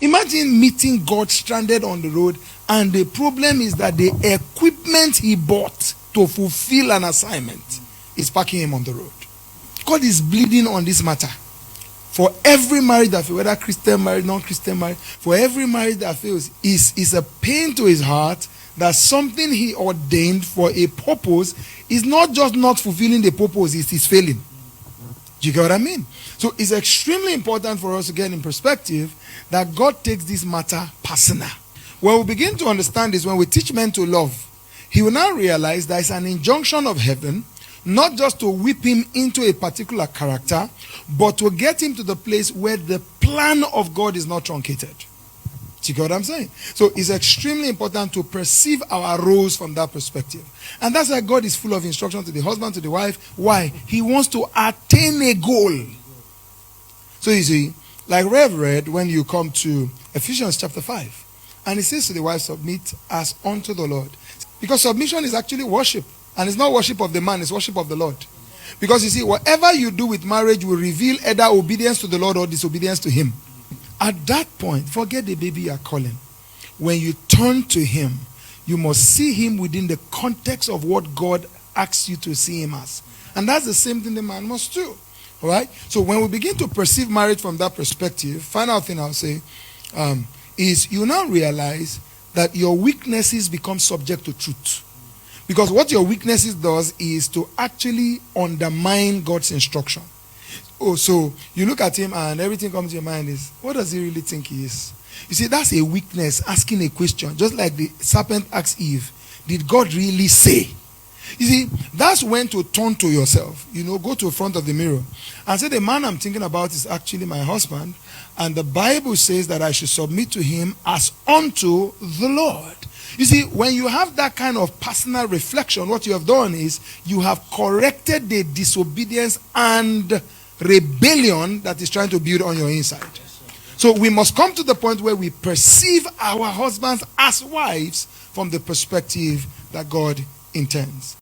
Imagine meeting God stranded on the road, and the problem is that the equipment he bought to fulfill an assignment is parking him on the road. God is bleeding on this matter. For every marriage that fails, whether Christian marriage, non-Christian marriage, for every marriage that fails, is a pain to his heart that something he ordained for a purpose is not just not fulfilling the purpose, it is failing. Do you get what I mean? So it's extremely important for us to get in perspective that God takes this matter personal. When we begin to understand this, when we teach men to love, he will now realize there is an injunction of heaven, not just to whip him into a particular character, but to get him to the place where the plan of God is not truncated. Do you get what I'm saying? So it's extremely important to perceive our roles from that perspective. And that's why God is full of instruction to the husband, to the wife. Why? He wants to attain a goal. So you see, like Rev read when you come to Ephesians chapter 5. And it says to the wife, submit as unto the Lord. Because submission is actually worship. And it's not worship of the man, it's worship of the Lord. Because you see, whatever you do with marriage will reveal either obedience to the Lord or disobedience to him. At that point, forget the baby you are calling. When you turn to him, you must see him within the context of what God asks you to see him as. And that's the same thing the man must do. All right? So when we begin to perceive marriage from that perspective, final thing I'll say is you now realize that your weaknesses become subject to truth. Because what your weaknesses does is to actually undermine God's instruction. Oh, so you look at him and everything comes to your mind is, what does he really think he is? You see, that's a weakness, asking a question. Just like the serpent asked Eve, did God really say? You see, that's when to turn to yourself. Go to the front of the mirror and say, the man I'm thinking about is actually my husband. And the Bible says that I should submit to him as unto the Lord. You see, when you have that kind of personal reflection, what you have done is you have corrected the disobedience and rebellion that is trying to build on your inside. So we must come to the point where we perceive our husbands as wives from the perspective that God intends.